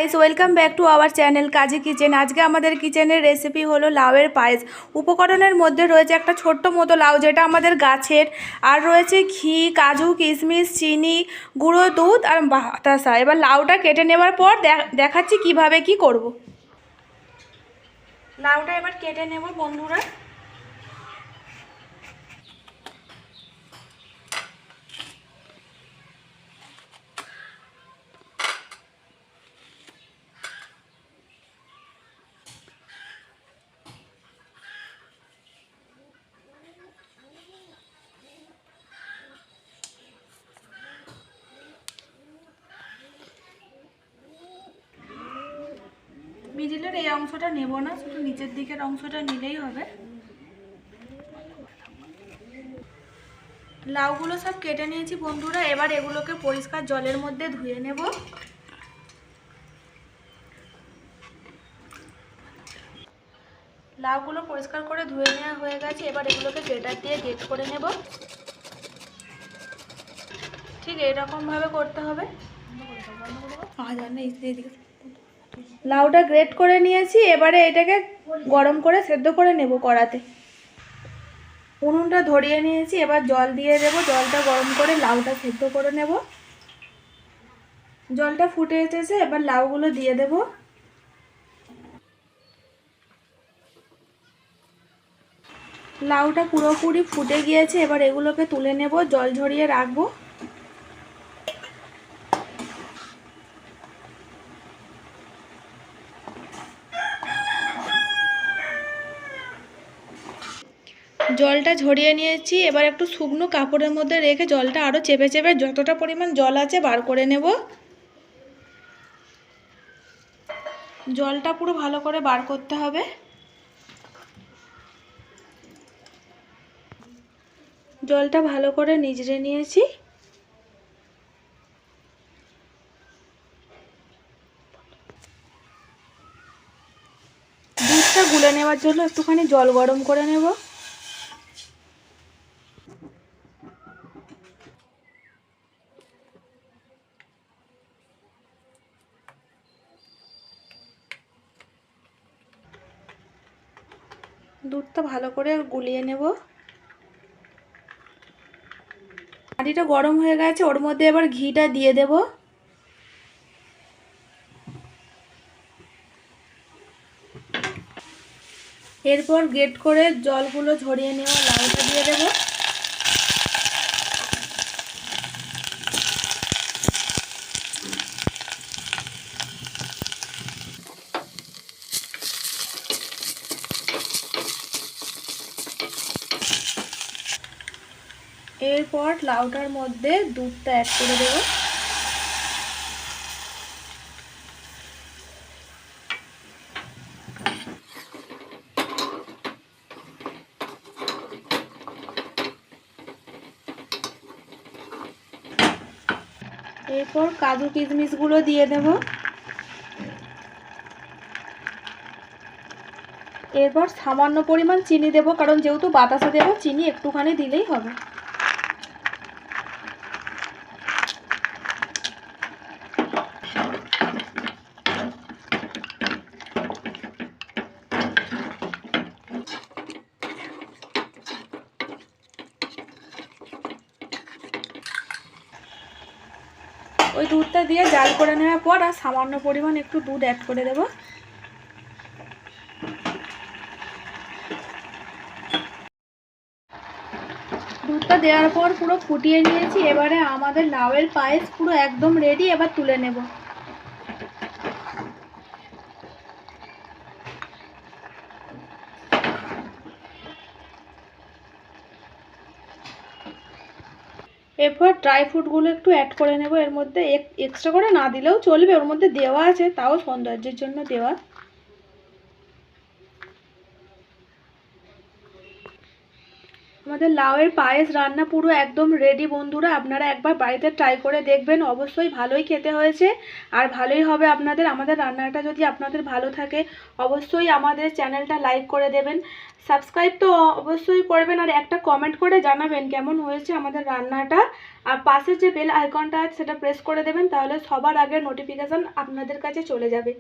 Guys welcome back to our channel Kazi kitchen. আজকে আমাদের কিচেনের রেসিপি হলো লাউয়ের পায়েস। উপকরণের মধ্যে রয়েছে একটা ছোট্ট মতো লাউ যেটা আমাদের গাছের, আর রয়েছে ঘি, কাজু, কিশমিশ, চিনি, গুঁড়ো দুধ আর বাতাসা। এবার লাউটা কেটে নেওয়ার পর দেখাচ্ছি কিভাবে কি করব। লাউটা এবার কেটে নেব বন্ধুরা। মিডিলের এই অংশটা নেব না, শুধু নিচের দিকের অংশটা নিলেই হবে। লাউগুলো সব কেটে নিয়েছি বন্ধুরা। এবার এগুলোকে পরিষ্কার জলের মধ্যে ধুয়ে নেব। লাউগুলো পরিষ্কার করে ধুয়ে নেওয়া হয়ে গেছে। এবার এগুলোকে গ্রেটার দিয়ে গ্রেট করে নেব। ঠিক এইরকমভাবে করতে হবে। লাউটা গ্রেট করে নিয়েছি। এবারে এটাকে গরম করে সেদ্ধ করে নেব কড়াতে। উনুনটা ধরিয়ে নিয়েছি। এবার জল দিয়ে দেব। জলটা গরম করে লাউটা সেদ্ধ করে নেব। জলটা ফুটে এসেছে। এবার লাউগুলো দিয়ে দেব। লাউটা পুরোপুরি ফুটে গিয়েছে। এবার এগুলোকে তুলে নেব, জল ঝরিয়ে রাখবো। জলটা ঝরিয়ে নিয়েছি। এবার একটু শুকনো কাপড়ের মধ্যে রেখে জলটা আরও চেপে চেপে যতটা পরিমাণ জল আছে বার করে নেব। জলটা পুরো ভালো করে বার করতে হবে। জলটা ভালো করে নিজড়ে নিয়েছি। দুধটা গুলে নেওয়ার জন্য একটুখানি জল গরম করে নেব। দুধটা ভালো করে গুলিয়ে নেব। হাঁড়িটা গরম হয়ে গেছে, ওর মধ্যে এবার ঘিটা দিয়ে দেব। এরপর গ্রেট করে জলগুলো ঝরিয়ে নেওয়া লাউটা দিয়ে দেব। এরপর লাউটার মধ্যে দুধটা অ্যাড করে দেব। এরপর কাজু কিশমিশগুলো দিয়ে দেব। এরপর সামান্য পরিমাণ চিনি দেব, কারণ যেহেতু বাতাসা দেব চিনি একটুখানি দিলেই হবে। ওই দুধটা দিয়ে জাল করে নেওয়ার পর আর সামান্য পরিমাণ একটু দুধ অ্যাড করে দেব। দুধটা দেওয়ার পর পুরো ফুটিয়ে নিয়েছি। এবারে আমাদের লাউয়ের পায়েস পুরো একদম রেডি। এবার তুলে নেব। এরপর ড্রাই ফ্রুটগুলো একটু অ্যাড করে নেব এর মধ্যে। এক্সট্রা করে না দিলেও চলবে, ওর মধ্যে দেওয়া আছে, তাও সৌন্দর্যের জন্য দেওয়া। আমার আমাদের লাউয়ের পায়েস রান্না পুরো একদম রেডি বন্ধুরা, আপনারা একবার বাড়িতে ট্রাই করে দেখবেন, অবশ্যই ভালোই খেতে হয়েছে আর ভালোই হবে আপনাদের। আমাদের রান্নাটা যদি আপনাদের ভালো থাকে অবশ্যই আমাদের চ্যানেলটা লাইক করে দেবেন, সাবস্ক্রাইব তো অবশ্যই করবেন আর একটা কমেন্ট করে জানাবেন কেমন হয়েছে আমাদের রান্নাটা। আর পাশে যে বেল আইকনটা আছে সেটা প্রেস করে দেবেন, তাহলে সবার আগে নোটিফিকেশান আপনাদের কাছে চলে যাবে।